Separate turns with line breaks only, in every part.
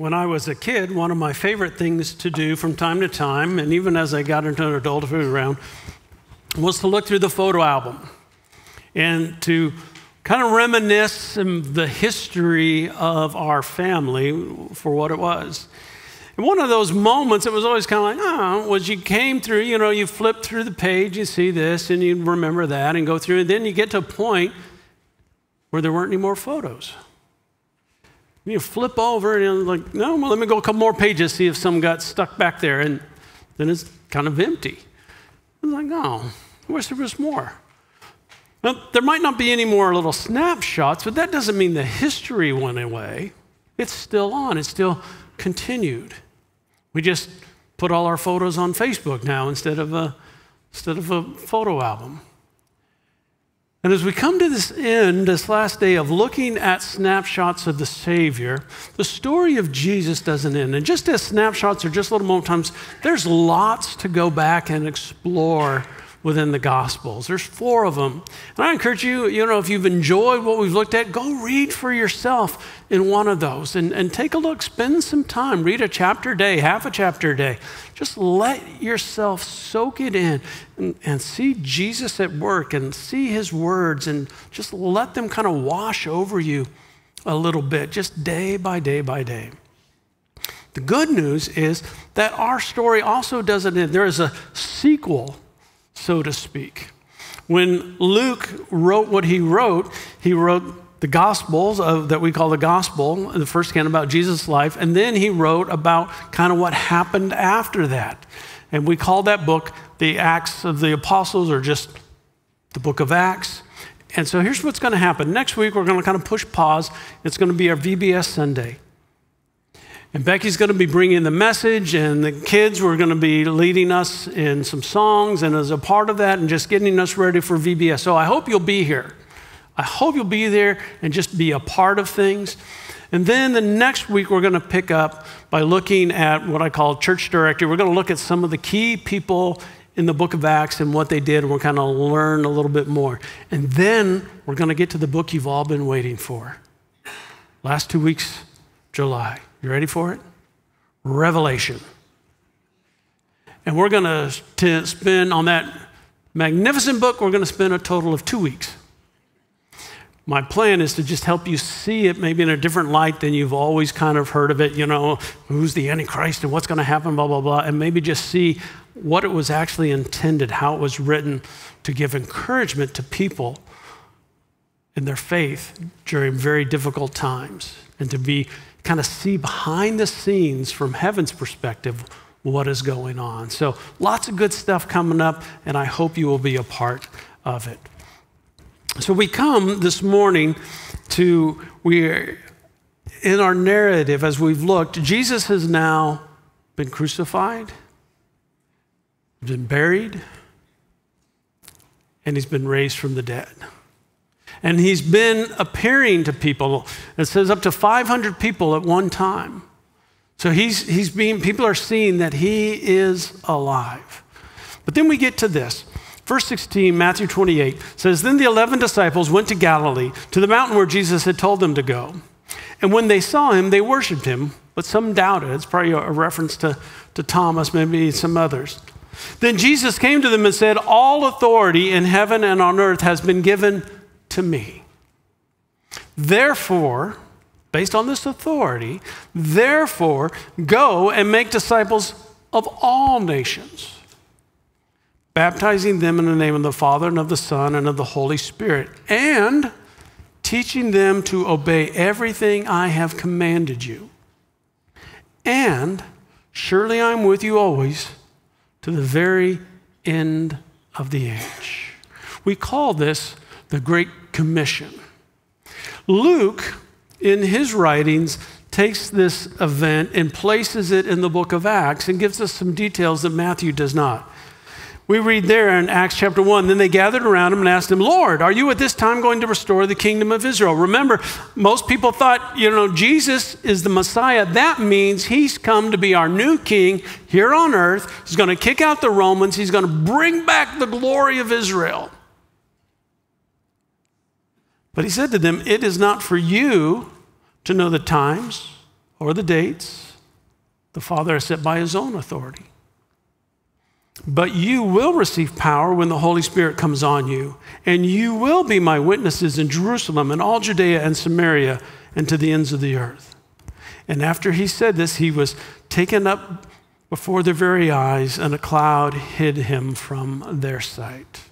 When I was a kid, one of my favorite things to do from time to time, and even as I got into an adulthood around, was to look through the photo album and to kind of reminisce on the history of our family for what it was. And one of those moments, it was always kind of like, was you came through, you flip through the page, you see this, and you remember that, and go through, and then you get to a point where there weren't any more photos. You flip over and you're like, no, well, let me go a couple more pages, see if some got stuck back there. And then it's kind of empty. I'm like, oh, I wish there was more. Now, there might not be any more little snapshots, but that doesn't mean the history went away. It's still on. It's still continued. We just put all our photos on Facebook now instead of a photo album. And as we come to this end, this last day of looking at snapshots of the Savior, the story of Jesus doesn't end. And just as snapshots are just little moment times, there's lots to go back and explore within the Gospels. There's 4 of them. And I encourage you, if you've enjoyed what we've looked at, go read for yourself in one of those and take a look, spend some time, read a chapter a day, half a chapter a day. Just let yourself soak it in and see Jesus at work and see his words and just let them kind of wash over you a little bit, just day by day by day. The good news is that our story also doesn't end. There is a sequel, so to speak. When Luke wrote what he wrote the Gospels that we call the Gospel, the first account about Jesus' life, and then he wrote about kind of what happened after that. And we call that book the Acts of the Apostles, or just the book of Acts. And so here's what's going to happen. Next week, we're going to kind of push pause. It's going to be our VBS Sunday. And Becky's going to be bringing the message, and the kids were going to be leading us in some songs, and as a part of that, and just getting us ready for VBS. So I hope you'll be here. I hope you'll be there and just be a part of things. And then the next week, we're going to pick up by looking at what I call church directory. We're going to look at some of the key people in the book of Acts and what they did, and we'll kind of learn a little bit more. And then we're going to get to the book you've all been waiting for. Last 2 weeks, July. You ready for it? Revelation. And we're going to spend on that magnificent book, we're going to spend a total of 2 weeks. My plan is to just help you see it maybe in a different light than you've always kind of heard of it, who's the Antichrist and what's going to happen, blah, blah, blah, and maybe just see what it was actually intended, how it was written to give encouragement to people in their faith during very difficult times, and to be kind of see behind the scenes from heaven's perspective what is going on. So lots of good stuff coming up, and I hope you will be a part of it. So we come this morning we're in our narrative as we've looked, Jesus has now been crucified, been buried, and he's been raised from the dead. And he's been appearing to people. It says up to 500 people at one time. So people are seeing that he is alive. But then we get to this. Verse 16, Matthew 28 says, Then the 11 disciples went to Galilee, to the mountain where Jesus had told them to go. And when they saw him, they worshiped him, but some doubted. It's probably a reference to Thomas, maybe some others. Then Jesus came to them and said, All authority in heaven and on earth has been given to me. Therefore, based on this authority, go and make disciples of all nations, baptizing them in the name of the Father and of the Son and of the Holy Spirit, and teaching them to obey everything I have commanded you. And surely I'm with you always to the very end of the age. We call this the Great Commission. Luke, in his writings, takes this event and places it in the book of Acts and gives us some details that Matthew does not. We read there in Acts chapter 1, Then they gathered around him and asked him, Lord, are you at this time going to restore the kingdom of Israel? Remember, most people thought, Jesus is the Messiah. That means he's come to be our new king here on earth. He's going to kick out the Romans. He's going to bring back the glory of Israel. But he said to them, It is not for you to know the times or the dates. The Father has set by his own authority. But you will receive power when the Holy Spirit comes on you, and you will be my witnesses in Jerusalem and all Judea and Samaria and to the ends of the earth. And after he said this, he was taken up before their very eyes, and a cloud hid him from their sight.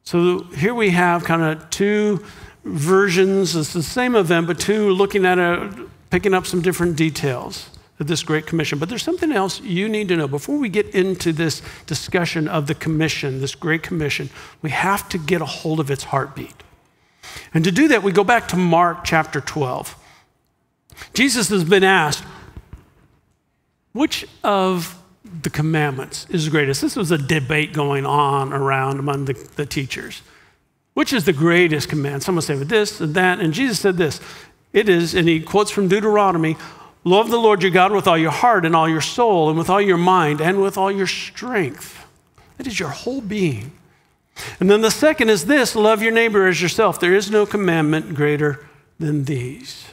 So here we have kind of two versions. It's the same event, but two looking at it, picking up some different details of this Great Commission. But there's something else you need to know. Before we get into this discussion of the commission, this Great Commission, we have to get a hold of its heartbeat. And to do that, we go back to Mark chapter 12. Jesus has been asked, which of the commandments is the greatest? This was a debate going on around among the teachers. Which is the greatest command? Someone say with this and that. And Jesus said this. It is, and he quotes from Deuteronomy, love the Lord your God with all your heart and all your soul and with all your mind and with all your strength. That is your whole being. And then the second is this, love your neighbor as yourself. There is no commandment greater than these.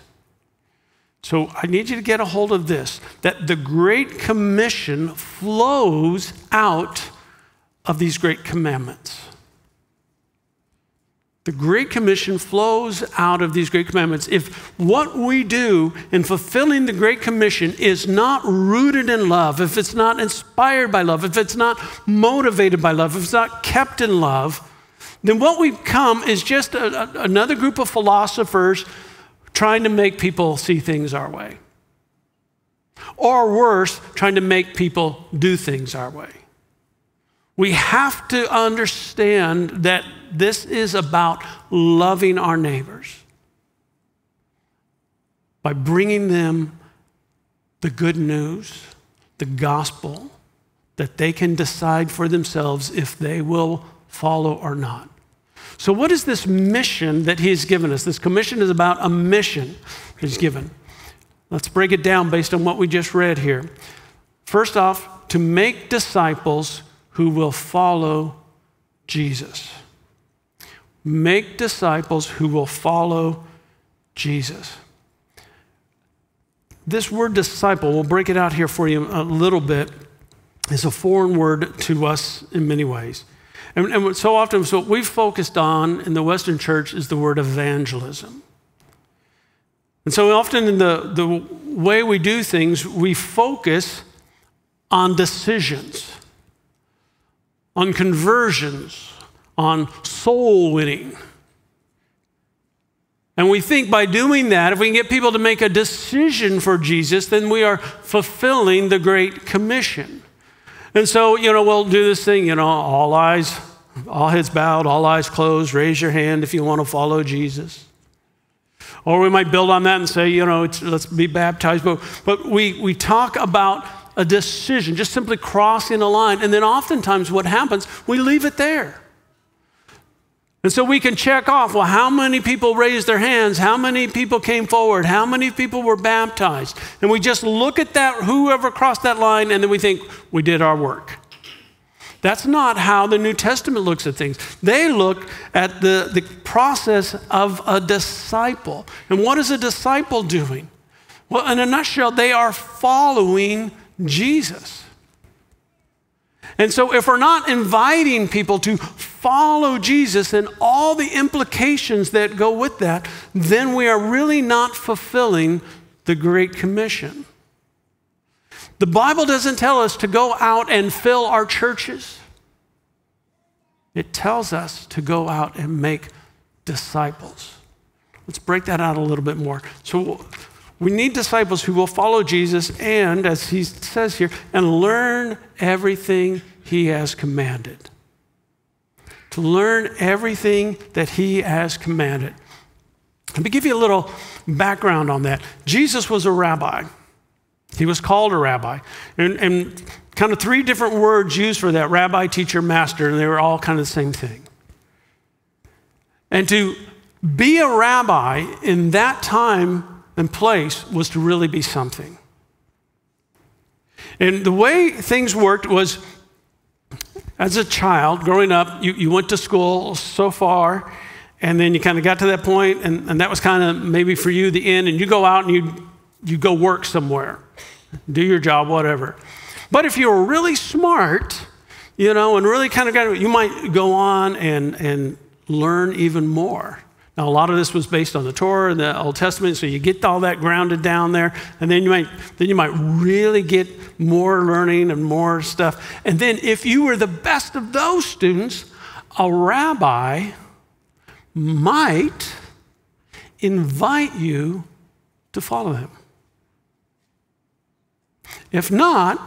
So I need you to get a hold of this, that the Great Commission flows out of these great commandments. The Great Commission flows out of these great commandments. If what we do in fulfilling the Great Commission is not rooted in love, if it's not inspired by love, if it's not motivated by love, if it's not kept in love, then what we become is just another group of philosophers trying to make people see things our way. Or worse, trying to make people do things our way. We have to understand that this is about loving our neighbors by bringing them the good news, the gospel, that they can decide for themselves if they will follow or not. So what is this mission that he's given us? This commission is about a mission he's given. Let's break it down based on what we just read here. First off, to make disciples who will follow Jesus. Make disciples who will follow Jesus. This word disciple, we'll break it out here for you a little bit, is a foreign word to us in many ways. And so often, so what we've focused on in the Western church is the word evangelism. And so often in the way we do things, we focus on decisions, on conversions, on soul winning. And we think by doing that, if we can get people to make a decision for Jesus, then we are fulfilling the Great Commission. And so, we'll do this thing, all eyes, all heads bowed, all eyes closed, raise your hand if you want to follow Jesus. Or we might build on that and say, let's be baptized. But we talk about a decision, just simply crossing a line. And then oftentimes what happens, we leave it there. And so we can check off, well, how many people raised their hands? How many people came forward? How many people were baptized? And we just look at that, whoever crossed that line, and then we think, we did our work. That's not how the New Testament looks at things. They look at the process of a disciple. And what is a disciple doing? Well, in a nutshell, they are following Jesus. And so if we're not inviting people to follow Jesus and all the implications that go with that, then we are really not fulfilling the Great Commission. The Bible doesn't tell us to go out and fill our churches. It tells us to go out and make disciples. Let's break that out a little bit more. So we need disciples who will follow Jesus and, as he says here, and learn everything he has commanded. To learn everything that he has commanded. Let me give you a little background on that. Jesus was a rabbi. He was called a rabbi. And kind of three different words used for that, rabbi, teacher, master, and they were all kind of the same thing. And to be a rabbi in that time and place was to really be something. And the way things worked was, as a child, growing up, you went to school so far, and then you kind of got to that point, and that was kind of maybe for you the end, and you go out and you you go work somewhere, do your job, whatever. But if you're really smart, and really kind of you might go on and learn even more. Now, a lot of this was based on the Torah and the Old Testament, so you get all that grounded down there, and then you might really get more learning and more stuff. And then if you were the best of those students, a rabbi might invite you to follow him. If not,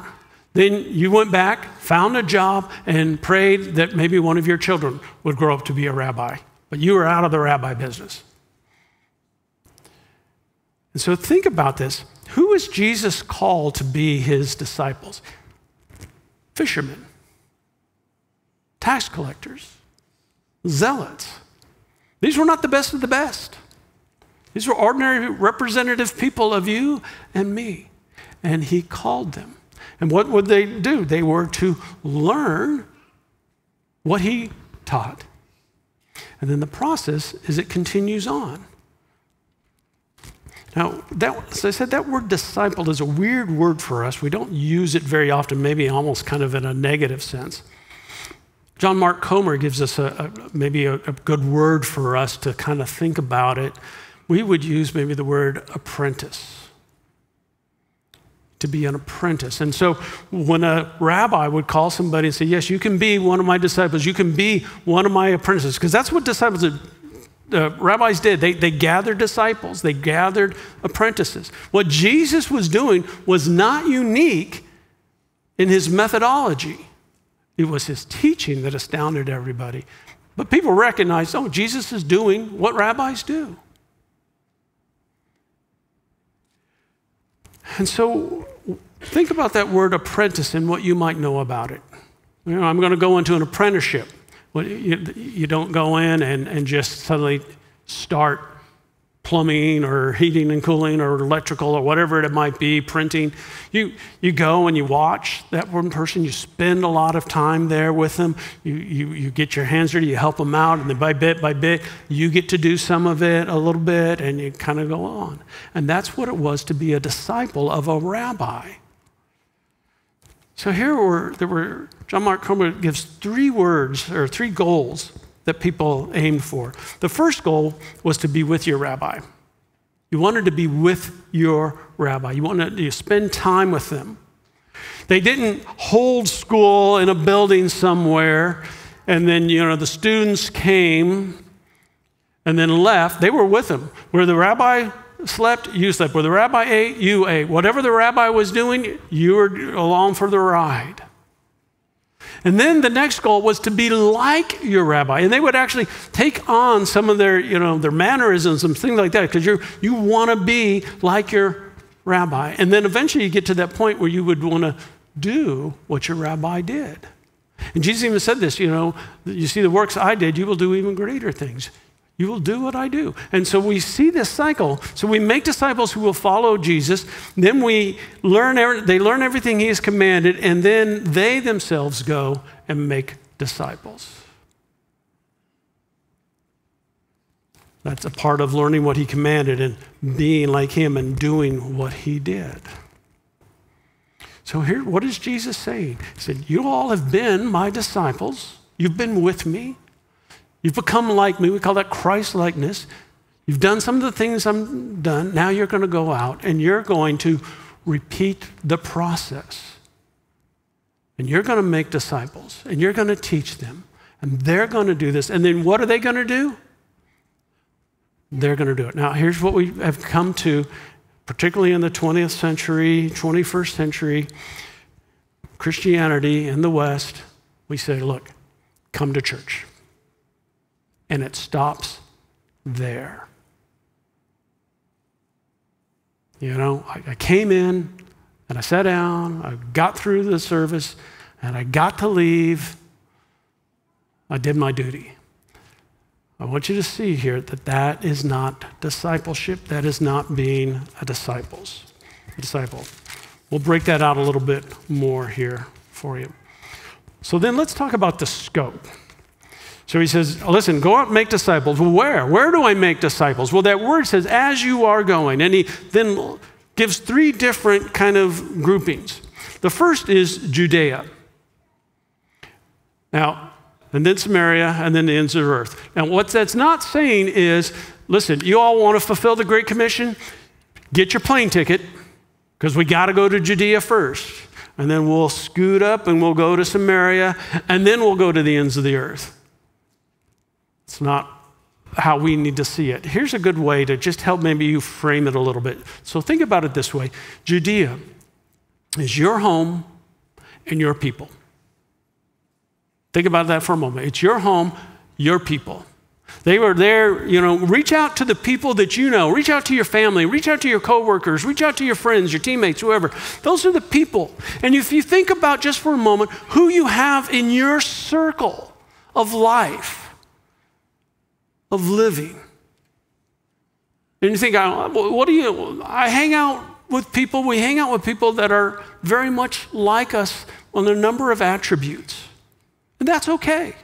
then you went back, found a job, and prayed that maybe one of your children would grow up to be a rabbi. But you were out of the rabbi business. And so think about this. Who is Jesus called to be his disciples? Fishermen, tax collectors, zealots. These were not the best of the best. These were ordinary representative people of you and me. And he called them. And what would they do? They were to learn what he taught. And then the process is it continues on. Now, as I said, that word disciple is a weird word for us. We don't use it very often, maybe almost kind of in a negative sense. John Mark Comer gives us maybe a good word for us to kind of think about it. We would use maybe the word apprentice. To be an apprentice. And so when a rabbi would call somebody and say, yes, you can be one of my disciples, you can be one of my apprentices, because that's what rabbis did. They gathered disciples, they gathered apprentices. What Jesus was doing was not unique in his methodology. It was his teaching that astounded everybody. But people recognized, Jesus is doing what rabbis do. And so think about that word apprentice and what you might know about it. I'm going to go into an apprenticeship. Well, you don't go in and just suddenly start plumbing or heating and cooling or electrical or whatever it might be, printing. You go and you watch that one person. You spend a lot of time there with them. You get your hands dirty, you help them out, and then by bit, you get to do some of it a little bit, and you kind of go on. And that's what it was to be a disciple of a rabbi. So John Mark Comer gives 3 words or 3 goals that people aimed for. The first goal was to be with your rabbi. You wanted to be with your rabbi. You wanted to spend time with them. They didn't hold school in a building somewhere and then, the students came and then left. They were with them. Where the rabbi slept, you slept. Where the rabbi ate, you ate. Whatever the rabbi was doing, you were along for the ride. And then the next goal was to be like your rabbi. And they would actually take on some of their, their mannerisms and things like that, because you want to be like your rabbi. And then eventually you get to that point where you would want to do what your rabbi did. And Jesus even said this, you see the works I did, you will do even greater things. You will do what I do. And so we see this cycle. So we make disciples who will follow Jesus. Then they learn everything he has commanded, and then they themselves go and make disciples. That's a part of learning what he commanded and being like him and doing what he did. So here, what is Jesus saying? He said, you all have been my disciples. You've been with me. You've become like me. We call that Christ-likeness. You've done some of the things I've done. Now you're going to go out and you're going to repeat the process. And you're going to make disciples. And you're going to teach them. And they're going to do this. And then what are they going to do? They're going to do it. Now, here's what we have come to, particularly in the 20th century, 21st century, Christianity in the West. We say, look, come to church. And it stops there. I came in and I sat down, I got through the service, and I got to leave. I did my duty. I want you to see here that is not discipleship. That is not being a disciple. We'll break that out a little bit more here for you. So then let's talk about the scope. So he says, listen, go out and make disciples. Well, where? Where do I make disciples? Well, that word says, as you are going. And he then gives three different kind of groupings. The first is Judea. Now, and then Samaria, and then the ends of the earth. Now, what that's not saying is, listen, you all want to fulfill the Great Commission? Get your plane ticket, because we got to go to Judea first. And then we'll scoot up and we'll go to Samaria, and then we'll go to the ends of the earth. It's not how we need to see it. Here's a good way to just help maybe you frame it a little bit. So think about it this way. Judea is your home and your people. Think about that for a moment. It's your home, your people. They were there, reach out to the people that you know. Reach out to your family. Reach out to your coworkers. Reach out to your friends, your teammates, whoever. Those are the people. And if you think about just for a moment who you have in your circle of life, of living. And you think, I hang out with people, we hang out with people that are very much like us on a number of attributes. And that's okay.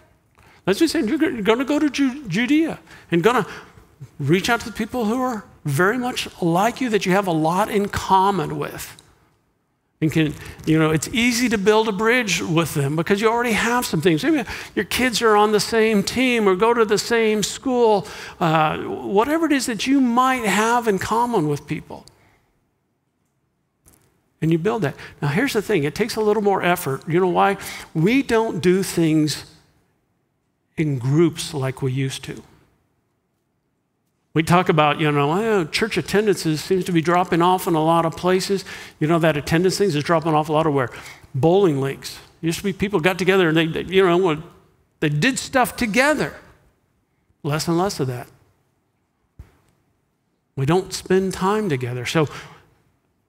Let's just say you're going to go to Judea and going to reach out to the people who are very much like you, that you have a lot in common with. And it's easy to build a bridge with them because you already have some things. Maybe your kids are on the same team or go to the same school, whatever it is that you might have in common with people. And you build that. Now, here's the thing. It takes a little more effort. You know why? We don't do things in groups like we used to. We talk about, church attendances seems to be dropping off in a lot of places. That attendance thing is dropping off a lot of where? Bowling leagues. Used to be people got together and they did stuff together. Less and less of that. We don't spend time together. So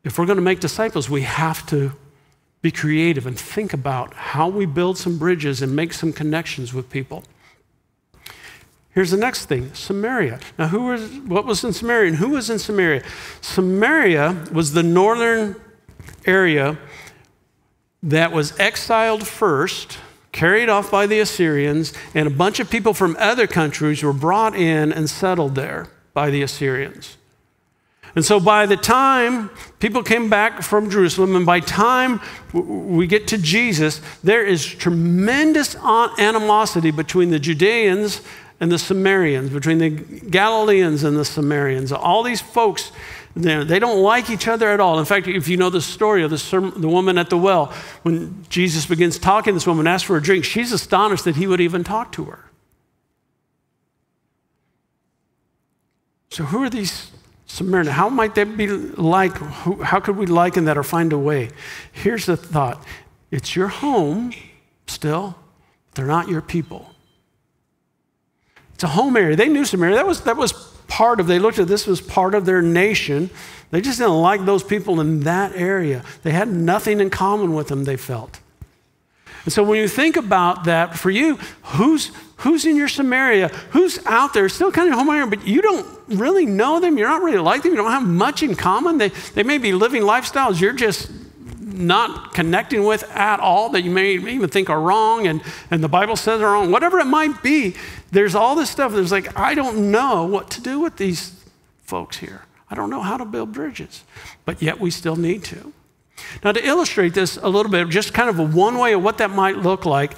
if we're going to make disciples, we have to be creative and think about how we build some bridges and make some connections with people. Here's the next thing, Samaria. Now, what was in Samaria and who was in Samaria? Samaria was the northern area that was exiled first, carried off by the Assyrians, and a bunch of people from other countries were brought in and settled there by the Assyrians. And so by the time people came back from Jerusalem, and by the time we get to Jesus, there is tremendous animosity between the Judeans and the Samaritans, between the Galileans and the Samaritans. All these folks, they don't like each other at all. In fact, if you know the story of the woman at the well, when Jesus begins talking to this woman, asks for a drink, she's astonished that he would even talk to her. So who are these Samaritans? How might they be like? How could we liken that or find a way? Here's the thought. It's your home still, but they're not your people. It's a home area. They knew Samaria. That was part of, they looked at this as part of their nation. They just didn't like those people in that area. They had nothing in common with them, they felt. And so when you think about that, for you, who's in your Samaria? Who's out there? Still kind of home area, but you don't really know them. You're not really like them. You don't have much in common. They may be living lifestyles you're just not connecting with at all, that you may even think are wrong, and the Bible says are wrong. Whatever it might be, there's all this stuff. There's like, I don't know what to do with these folks here. I don't know how to build bridges, but yet we still need to. Now, to illustrate this a little bit, just kind of a one way of what that might look like,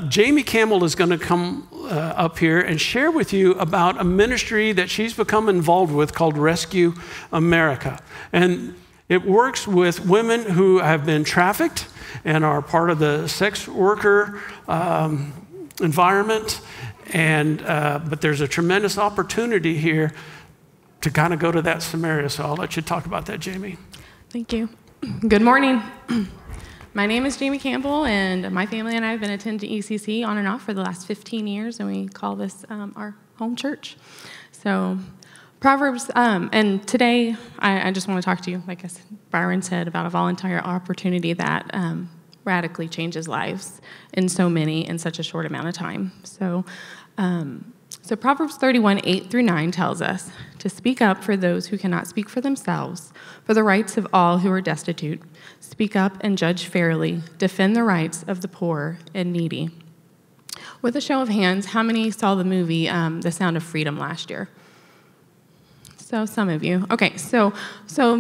Jamie Campbell is going to come up here and share with you about a ministry that she's become involved with called Rescue America. And it works with women who have been trafficked and are part of the sex worker environment. But there's a tremendous opportunity here to kind of go to that Samaria. So I'll let you talk about that, Jamie.
Thank you. Good morning. My name is Jamie Campbell, and my family and I have been attending ECC on and off for the last 15 years, and we call this our home church. So Proverbs, and today I just want to talk to you, like Byron said, about a volunteer opportunity that radically changes lives in so many in such a short amount of time. So Proverbs 31, 8-9 tells us to speak up for those who cannot speak for themselves, for the rights of all who are destitute. Speak up and judge fairly. Defend the rights of the poor and needy. With a show of hands, how many saw the movie The Sound of Freedom last year? So So some of you. Okay, so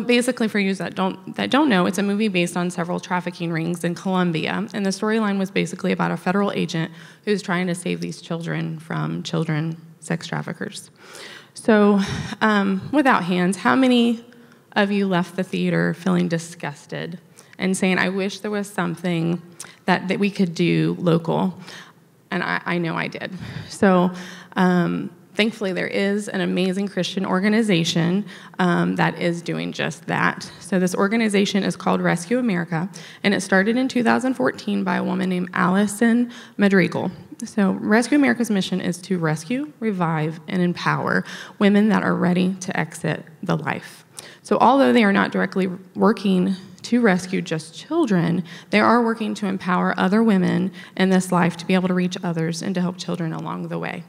basically for you that don't know, it's a movie based on several trafficking rings in Colombia, and the storyline was basically about a federal agent who's trying to save these children from children sex traffickers. So without hands, how many of you left the theater feeling disgusted and saying, I wish there was something that we could do local? And I know I did. So thankfully, there is an amazing Christian organization that is doing just that. So this organization is called Rescue America, and it started in 2014 by a woman named Allison Madrigal. So Rescue America's mission is to rescue, revive, and empower women that are ready to exit the life. So although they are not directly working to rescue just children, they are working to empower other women in this life to be able to reach others and to help children along the way.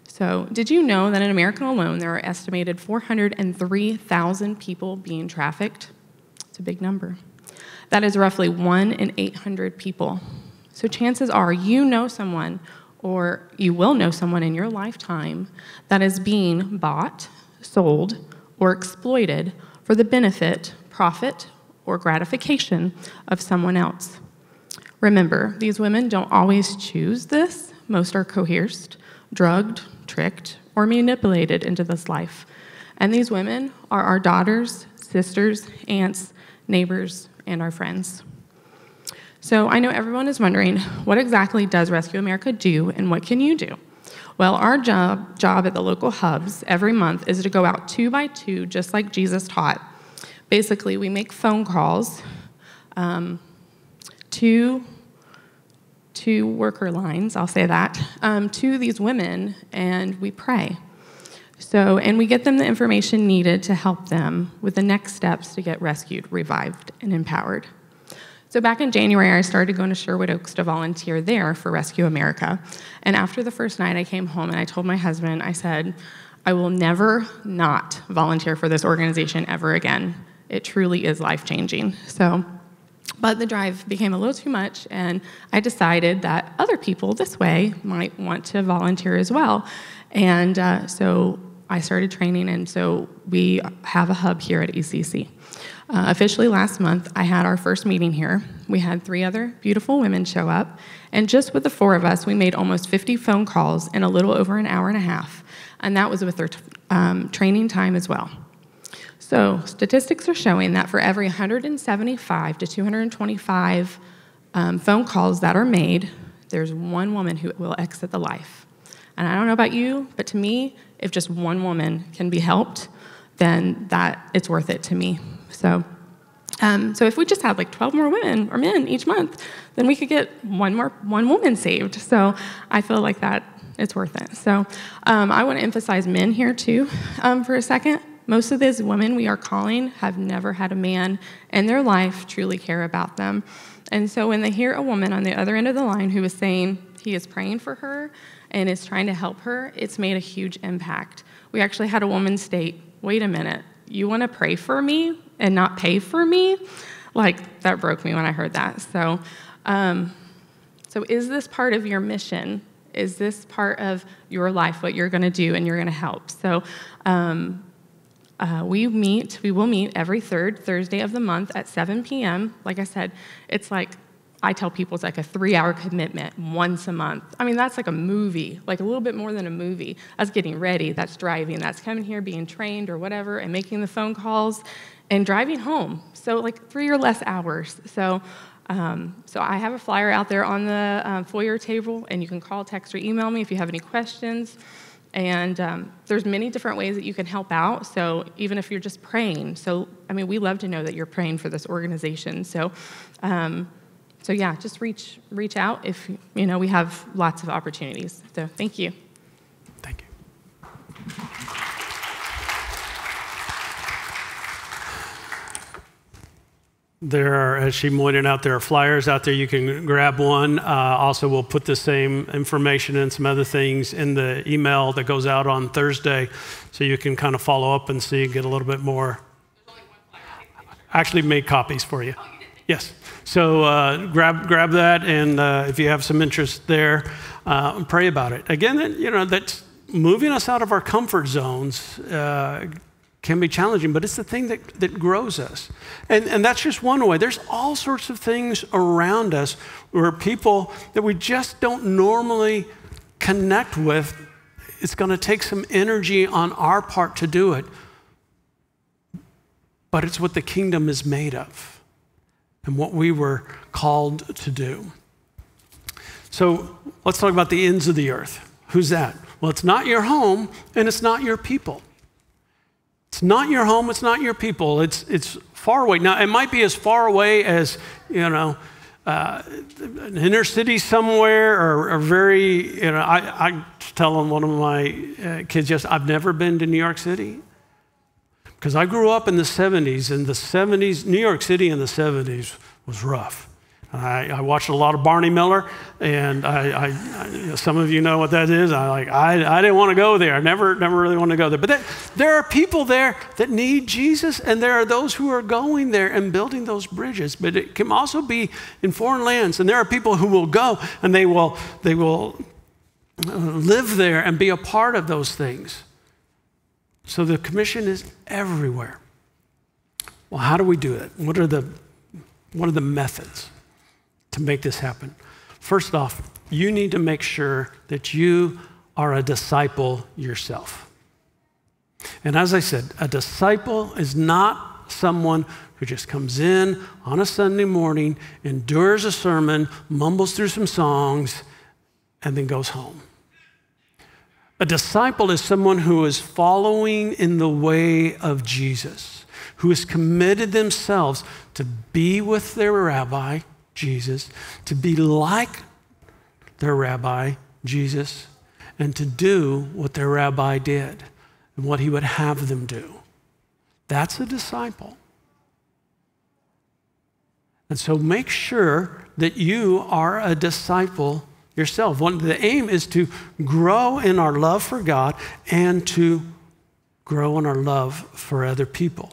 So did you know that in America alone, there are estimated 403,000 people being trafficked? It's a big number. That is roughly 1 in 800 people. So chances are you know someone, or you will know someone in your lifetime that is being bought, sold, or exploited for the benefit, profit, or gratification of someone else. Remember, these women don't always choose this. Most are coerced, drugged, tricked, or manipulated into this life. And these women are our daughters, sisters, aunts, neighbors, and our friends. So I know everyone is wondering, what exactly does Rescue America do, and what can you do? Well, our job at the local hubs every month is to go out 2 by 2, just like Jesus taught. Basically, we make phone calls to worker lines, I'll say that, to these women, and we pray. So, and we get them the information needed to help them with the next steps to get rescued, revived, and empowered. So back in January, I started going to Sherwood Oaks to volunteer there for Rescue America. And after the first night, I came home and I told my husband, I said, I will never not volunteer for this organization ever again. It truly is life-changing. But the drive became a little too much, and I decided that other people this way might want to volunteer as well. And so I started training, and so we have a hub here at ECC. Officially last month, I had our first meeting here. We had 3 other beautiful women show up, and just with the 4 of us, we made almost 50 phone calls in a little over an hour and a half, and that was with their training time as well. So statistics are showing that for every 175 to 225 phone calls that are made, there's 1 woman who will exit the life. And I don't know about you, but to me, if just 1 woman can be helped, then it's worth it to me. So if we just had like 12 more women or men each month, then we could get one woman saved. So I feel like that it's worth it. So I want to emphasize men here too for a second. Most of these women we are calling have never had a man in their life truly care about them. And so when they hear a woman on the other end of the line who is saying he is praying for her and is trying to help her, it's made a huge impact. We actually had a woman state, wait a minute, you want to pray for me and not pay for me? Like, that broke me when I heard that. So is this part of your mission? Is this part of your life, what you're going to do and you're going to help? So we will meet every 3rd Thursday of the month at 7 p.m. Like I said, it's like, I tell people it's like a 3-hour commitment once a month. I mean, that's like a movie, like a little bit more than a movie. That's getting ready, that's driving, that's coming here, being trained or whatever, and making the phone calls and driving home. So like 3 or less hours. So I have a flyer out there on the foyer table, and you can call, text, or email me if you have any questions. And there's many different ways that you can help out. So even if you're just praying, we love to know that you're praying for this organization. So yeah, just reach out if we have lots of opportunities. So thank you.
Thank you. There are, as she pointed out, there are flyers out there. You can grab one. Also, we'll put the same information and some other things in the email that goes out on Thursday, so you can kind of follow up and see, get a little bit more. There's only one flyer. I actually made copies for you. Oh, you did? Yes. So grab that, and if you have some interest there, pray about it. Again, that's moving us out of our comfort zones. can be challenging, but it's the thing that grows us. And that's just one way. There's all sorts of things around us where people that we just don't normally connect with, it's going to take some energy on our part to do it. But it's what the kingdom is made of and what we were called to do. So let's talk about the ends of the earth. Who's that? Well, it's not your home and it's not your people. It's not your home, it's not your people. It's far away. Now, it might be as far away as, an inner city somewhere or very, I was telling one of my kids I've never been to New York City. Because I grew up in the 70s, and the 70s, New York City in the 70s was rough. I watched a lot of Barney Miller, and I some of you know what that is. I didn't want to go there. I never really wanted to go there. But there are people there that need Jesus, and there are those who are going there and building those bridges. But it can also be in foreign lands, and there are people who will go and they will live there and be a part of those things. So the commission is everywhere. Well, how do we do it? What are the methods to make this happen? First off, you need to make sure that you are a disciple yourself. And as I said, a disciple is not someone who just comes in on a Sunday morning, endures a sermon, mumbles through some songs, and then goes home. A disciple is someone who is following in the way of Jesus, who has committed themselves to be with their rabbi, Jesus, to be like their rabbi, Jesus, and to do what their rabbi did and what he would have them do. That's a disciple. And so make sure that you are a disciple yourself. The aim is to grow in our love for God and to grow in our love for other people.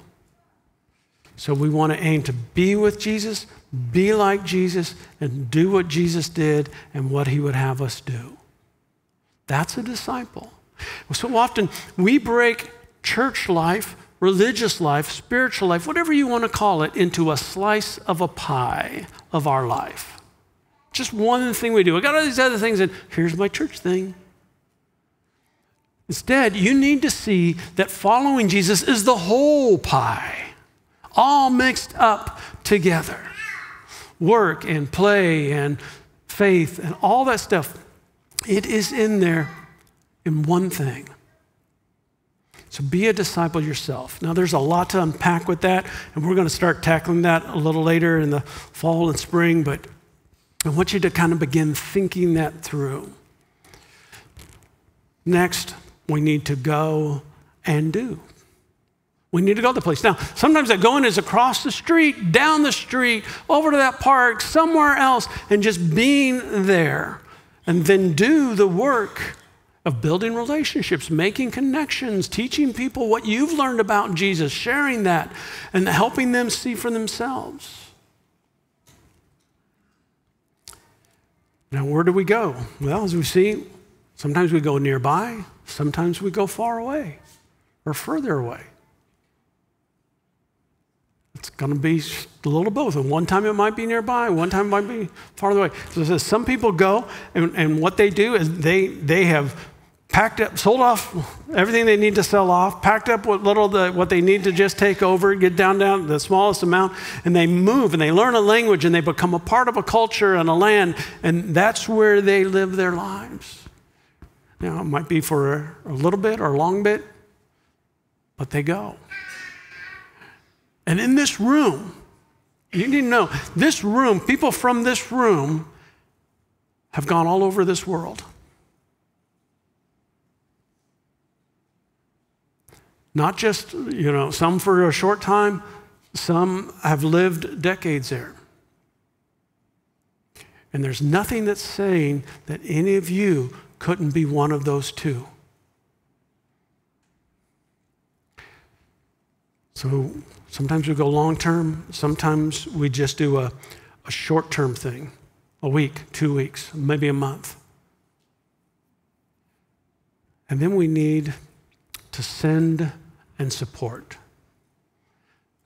So we want to aim to be with Jesus, be like Jesus, and do what Jesus did and what he would have us do. That's a disciple. So often we break church life, religious life, spiritual life, whatever you want to call it, into a slice of a pie of our life. Just one thing we do. I got all these other things, and here's my church thing. Instead, you need to see that following Jesus is the whole pie, all mixed up together. Work and play and faith and all that stuff, it is in there in one thing. So be a disciple yourself. Now, there's a lot to unpack with that, and we're going to start tackling that a little later in the fall and spring, but I want you to kind of begin thinking that through. Next, we need to go and do. We need to go to the place. Now, sometimes that going is across the street, down the street, over to that park, somewhere else, and just being there. And then do the work of building relationships, making connections, teaching people what you've learned about Jesus, sharing that, and helping them see for themselves. Now, where do we go? Well, as we see, sometimes we go nearby, sometimes we go far away or further away. It's going to be a little of both. And one time it might be nearby, one time it might be farther away. So it says some people go, and what they do is they have packed up, sold off everything they need to sell off, packed up what they need to just take over, get down the smallest amount, and they move, and they learn a language, and they become a part of a culture and a land, and that's where they live their lives. Now, it might be for a little bit or a long bit, but they go. And in this room, you need to know, this room, people from this room have gone all over this world. Not just, some for a short time, some have lived decades there. And there's nothing that's saying that any of you couldn't be one of those two. So sometimes we go long term, sometimes we just do a short term thing, a week, 2 weeks, maybe a month. And then we need to send and support.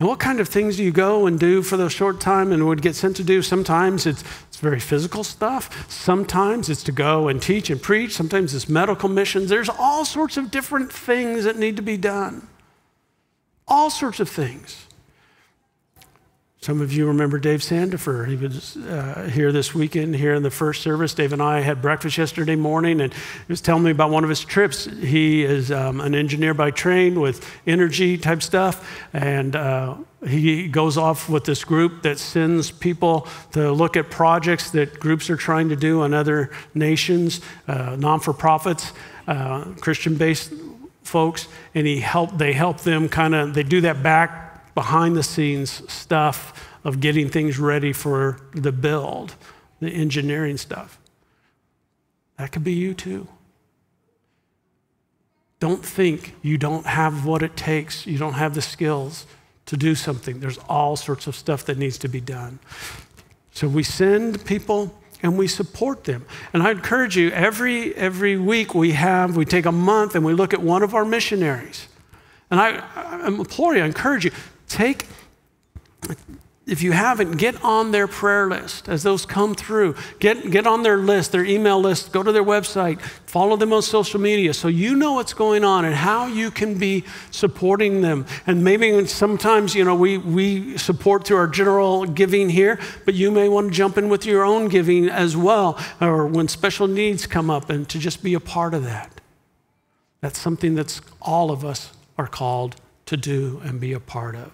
And what kind of things do you go and do for the short time and would get sent to do? Sometimes it's very physical stuff. Sometimes it's to go and teach and preach. Sometimes it's medical missions. There's all sorts of different things that need to be done. All sorts of things. Some of you remember Dave Sandifer. He was here this weekend, here in the first service. Dave and I had breakfast yesterday morning, and he was telling me about one of his trips. He is an engineer by trade with energy type stuff, and he goes off with this group that sends people to look at projects that groups are trying to do in other nations, non-for-profits, Christian-based folks, and they help them they do that back behind the scenes stuff of getting things ready for the build, the engineering stuff. That could be you too. Don't think you don't have what it takes, you don't have the skills to do something. There's all sorts of stuff that needs to be done. So we send people and we support them. And I encourage you, every week we take a month and we look at one of our missionaries. And I implore you, I encourage you, if you haven't, get on their prayer list as those come through. Get on their list, their email list, go to their website, follow them on social media so you know what's going on and how you can be supporting them. And maybe sometimes, we support through our general giving here, but you may want to jump in with your own giving as well, or when special needs come up, and to just be a part of that. That's something that's all of us are called to do and be a part of.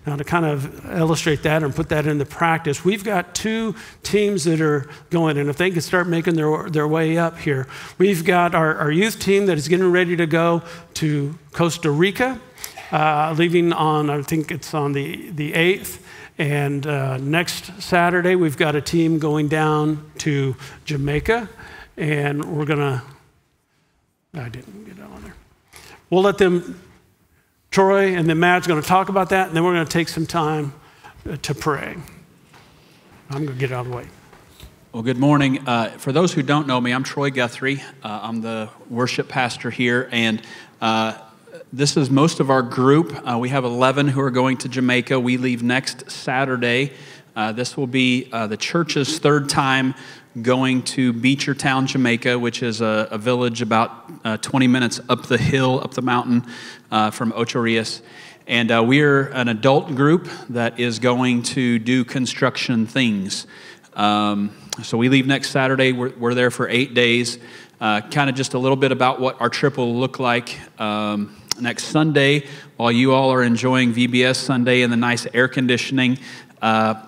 Now, to kind of illustrate that and put that into practice, we've got 2 teams that are going, and if they can start making their way up here, we've got our youth team that is getting ready to go to Costa Rica, leaving on, I think it's on the 8th, and next Saturday we've got a team going down to Jamaica, and we're going to, I didn't get it on there. We'll let them, Troy and then Matt's going to talk about that, and then we're going to take some time to pray. I'm going to get it out of the way.
Well, good morning. For those who don't know me, I'm Troy Guthrie. I'm the worship pastor here, and this is most of our group. We have 11 who are going to Jamaica. We leave next Saturday. This will be the church's 3rd time going to Beechertown, Jamaica, which is a village about 20 minutes up the hill, up the mountain from Ocho Rios. And we're an adult group that is going to do construction things. So we leave next Saturday. We're there for 8 days. Kind of just a little bit about what our trip will look like. Next Sunday, while you all are enjoying VBS Sunday and the nice air conditioning,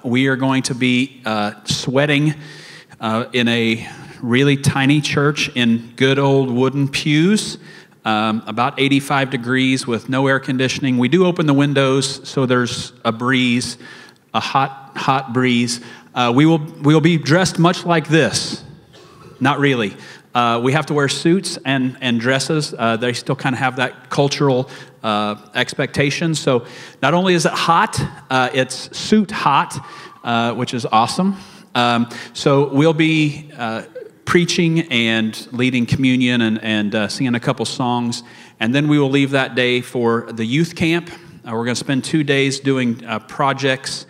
we are going to be sweating in a really tiny church in good old wooden pews, about 85 degrees with no air conditioning. We do open the windows so there's a breeze, a hot breeze. We will be dressed much like this. Not really. We have to wear suits and dresses. They still kind of have that cultural expectation. So not only is it hot, it's suit hot, which is awesome. So we'll be preaching and leading communion and singing a couple songs. And then we will leave that day for the youth camp. We're going to spend 2 days doing projects,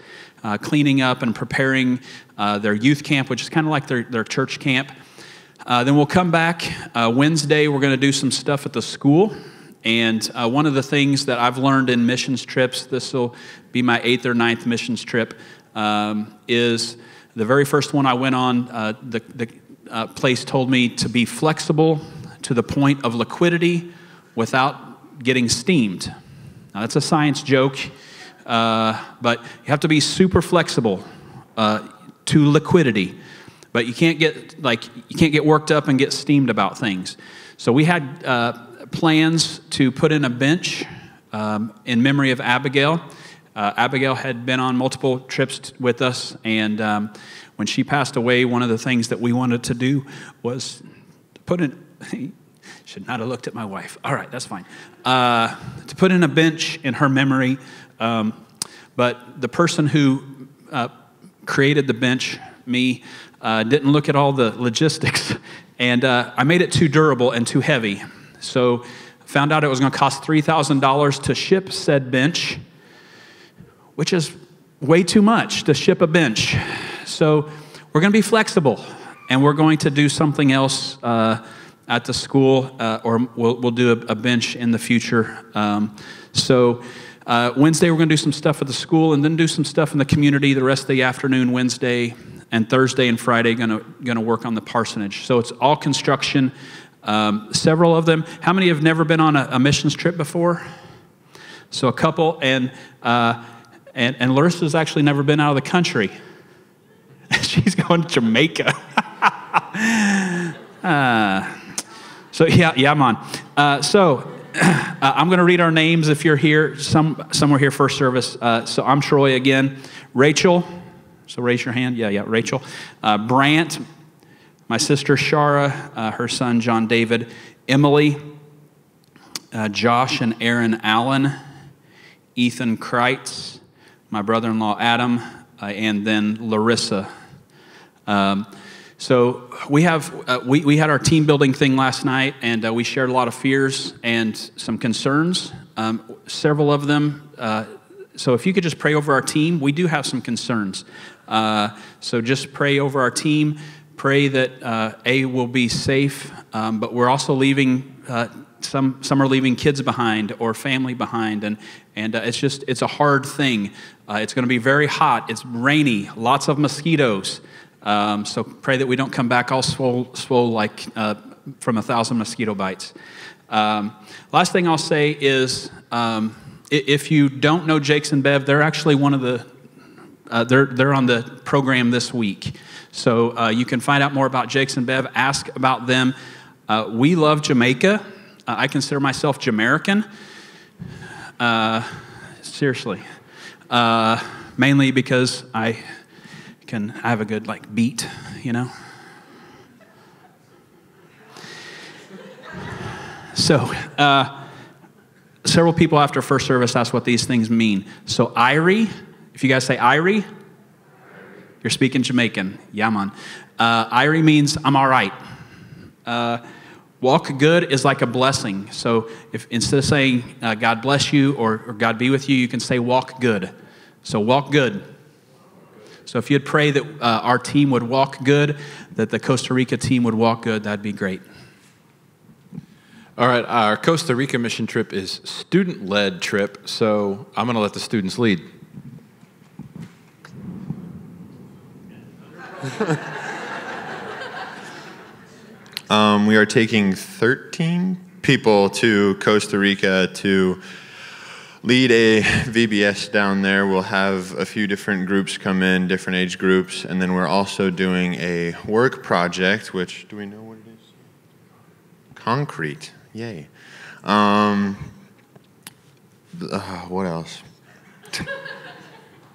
cleaning up and preparing their youth camp, which is kind of like their church camp. Then we'll come back Wednesday. We're going to do some stuff at the school. And one of the things that I've learned in missions trips, this will be my 8th or 9th missions trip, is the very first one I went on, the place told me to be flexible to the point of liquidity without getting steamed. Now, that's a science joke, but you have to be super flexible to liquidity. But you can't get worked up and get steamed about things. So we had plans to put in a bench in memory of Abigail. Abigail had been on multiple trips with us, and when she passed away, one of the things that we wanted to do was put in. Should not have looked at my wife. All right, that's fine. To put in a bench in her memory, but the person who created the bench, me, didn't look at all the logistics, and I made it too durable and too heavy. So found out it was going to cost $3,000 to ship said bench, which is way too much to ship a bench. So we're going to be flexible, and we're going to do something else at the school, or we'll do a bench in the future. Wednesday we're going to do some stuff at the school, and then do some stuff in the community the rest of the afternoon, Wednesday, and Thursday and Friday going to work on the parsonage. So it's all construction. Several of them. How many have never been on a missions trip before? So a couple, and Larissa's actually never been out of the country. She's going to Jamaica. So yeah, I'm on. I'm going to read our names if you're here. Some were here first service. So I'm Troy again. Rachel. So raise your hand. Yeah, Rachel. Brant. My sister Shara. Her son John David. Emily. Josh and Aaron Allen. Ethan Kreitz. My brother-in-law Adam. And then Larissa. So we have we had our team building thing last night, and we shared a lot of fears and some concerns. Several of them. So if you could just pray over our team, we do have some concerns. So just pray over our team. Pray that will be safe, but we're also leaving. Some are leaving kids behind or family behind, and it's a hard thing. It's going to be very hot. It's rainy. Lots of mosquitoes. So pray that we don't come back all swole like from 1,000 mosquito bites. Last thing I'll say is, if you don't know Jakes and Bev, they're actually one of the they're on the program this week. So you can find out more about Jakes and Bev. Ask about them. We love Jamaica. I consider myself Jamaican. Seriously, mainly because I have a good beat, So, several people after first service asked what these things mean. So, Irie, if you guys say Irie, you're speaking Jamaican. Yeah, man. Irie means I'm all right. Walk good is like a blessing. So, if instead of saying God bless you or God be with you, you can say walk good. So, walk good. So if you'd pray that our team would walk good, that the Costa Rica team would walk good, that'd be great.
All right, our Costa Rica mission trip is student-led trip, so I'm going to let the students lead.
We are taking 13 people to Costa Rica to lead a VBS down there. We'll have a few different groups come in, different age groups, and then we're also doing a work project, which, do we know what it is? Concrete, yay. What else?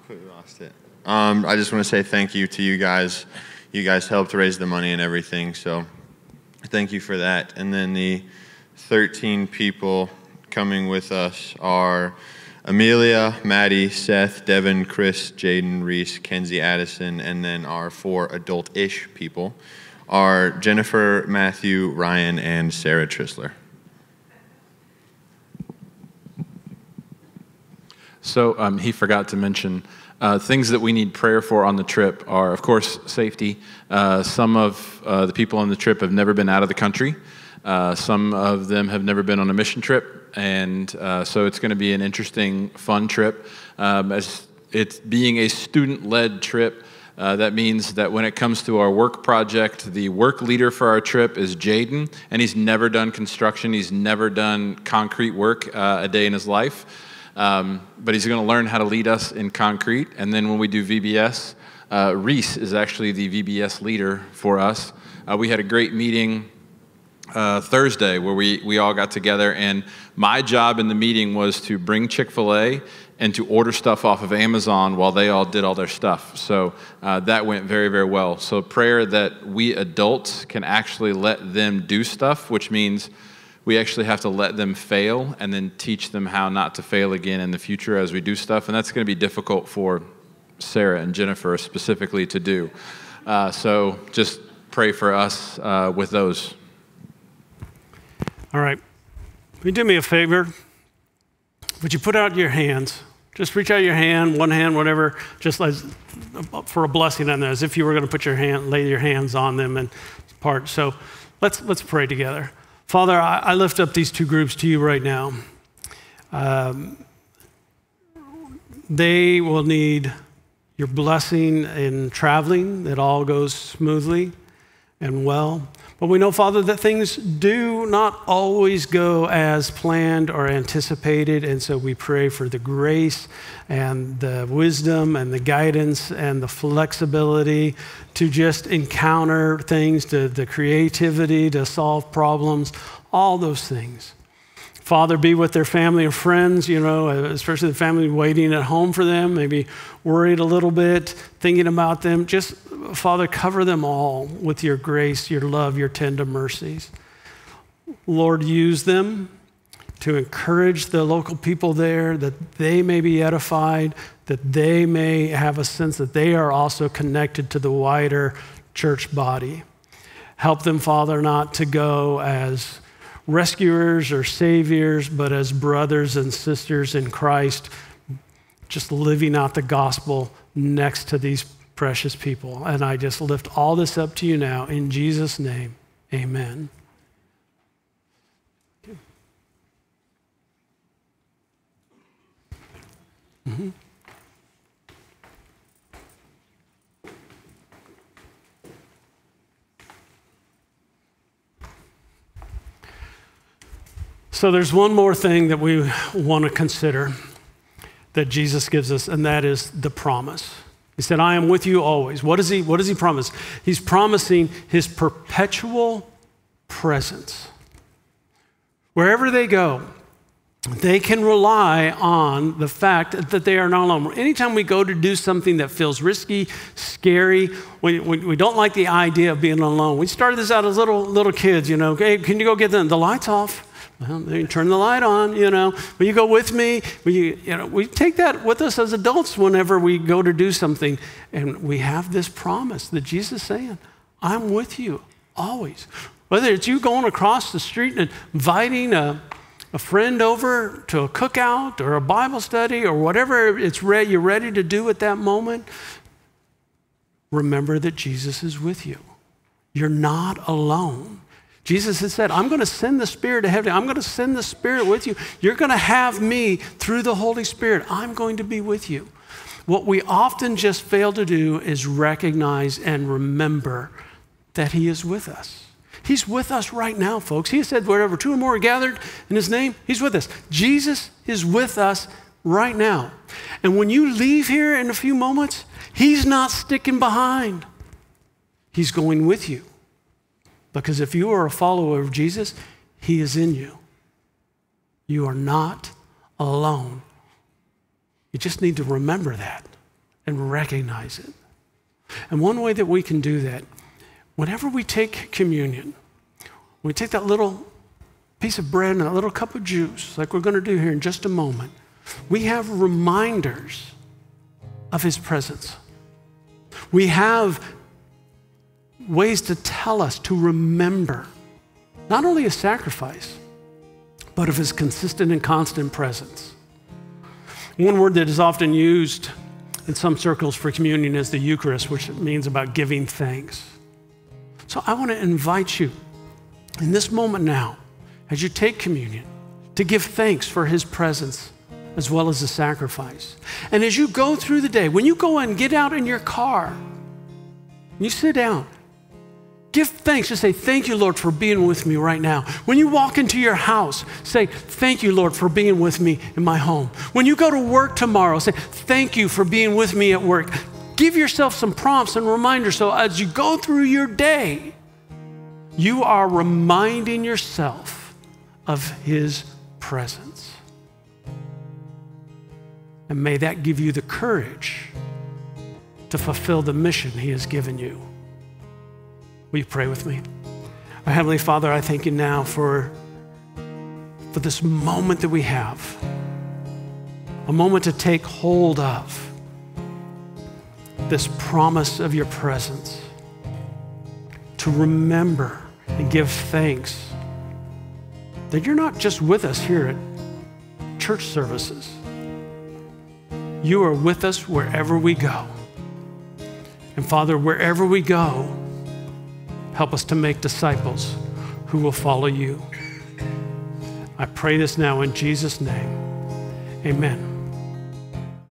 Lost it. I just want to say thank you to you guys. You guys helped raise the money and everything, so thank you for that. And then the 13 people coming with us are Amelia, Maddie, Seth, Devin, Chris, Jaden, Reese, Kenzie, Addison, and then our 4 adult-ish people are Jennifer, Matthew, Ryan, and Sarah Trisler.
So he forgot to mention things that we need prayer for on the trip are, of course, safety. Some of the people on the trip have never been out of the country. Some of them have never been on a mission trip. And so it's going to be an interesting, fun trip. As it's being a student-led trip, that means that when it comes to our work project, the work leader for our trip is Jaden, and he's never done construction. He's never done concrete work a day in his life. But he's going to learn how to lead us in concrete. And then when we do VBS, Reese is actually the VBS leader for us. We had a great meeting Thursday where we all got together, and my job in the meeting was to bring Chick-fil-A and to order stuff off of Amazon while they all did all their stuff. So that went very, very well. So prayer that we adults can actually let them do stuff, which means we actually have to let them fail and then teach them how not to fail again in the future as we do stuff. And that's going to be difficult for Sarah and Jennifer specifically to do. So just pray for us with those.
All right. you do me a favor? Would you put out your hands? Just reach out your hand, one hand, whatever, just as, for a blessing on them, as if you were going to put your hand, lay your hands on them and part. So let's pray together. Father, I lift up these two groups to you right now. They will need your blessing in traveling, that all goes smoothly and well. But we know, Father, that things do not always go as planned or anticipated, and so we pray for the grace and the wisdom and the guidance and the flexibility to just encounter things, to the creativity to solve problems, all those things. Father, be with their family and friends, especially the family waiting at home for them, maybe worried a little bit, thinking about them. Just, Father, cover them all with your grace, your love, your tender mercies. Lord, use them to encourage the local people there, that they may be edified, that they may have a sense that they are also connected to the wider church body. Help them, Father, not to go as rescuers or saviors, but as brothers and sisters in Christ, just living out the gospel next to these precious people. And I just lift all this up to you now in Jesus' name. Amen. Mm-hmm. So there's one more thing that we want to consider that Jesus gives us, and that is the promise. He said, I am with you always. What does he promise? He's promising his perpetual presence. Wherever they go, they can rely on the fact that they are not alone. Anytime we go to do something that feels risky, scary, we don't like the idea of being alone. We started this out as little kids, Hey, can you go get the lights off? Well, then you turn the light on, Will you go with me? We take that with us as adults whenever we go to do something. And we have this promise that Jesus is saying, I'm with you always. Whether it's you going across the street and inviting a friend over to a cookout or a Bible study or whatever you're ready to do at that moment, remember that Jesus is with you. You're not alone. Jesus has said, I'm going to send the Spirit ahead of you. I'm going to send the Spirit with you. You're going to have me through the Holy Spirit. I'm going to be with you. What we often just fail to do is recognize and remember that he is with us. He's with us right now, folks. He said, wherever two or more are gathered in his name, he's with us. Jesus is with us right now. And when you leave here in a few moments, he's not sticking behind. He's going with you. Because if you are a follower of Jesus, he is in you. You are not alone. You just need to remember that and recognize it. And one way that we can do that, whenever we take communion, we take that little piece of bread and a little cup of juice, like we're going to do here in just a moment, we have reminders of his presence. We have ways to tell us to remember not only his sacrifice, but of his consistent and constant presence. One word that is often used in some circles for communion is the Eucharist, which means about giving thanks. So I want to invite you in this moment now, as you take communion, to give thanks for his presence as well as the sacrifice. And as you go through the day, when you go and get out in your car, you sit down, give thanks. Just say, thank you, Lord, for being with me right now. When you walk into your house, say, thank you, Lord, for being with me in my home. When you go to work tomorrow, say, thank you for being with me at work. Give yourself some prompts and reminders so as you go through your day, you are reminding yourself of his presence. And may that give you the courage to fulfill the mission he has given you. Will you pray with me? Our Heavenly Father, I thank you now for this moment that we have, a moment to take hold of this promise of your presence, to remember and give thanks that you're not just with us here at church services. You are with us wherever we go. And Father, wherever we go, help us to make disciples who will follow you. I pray this now in Jesus' name. Amen.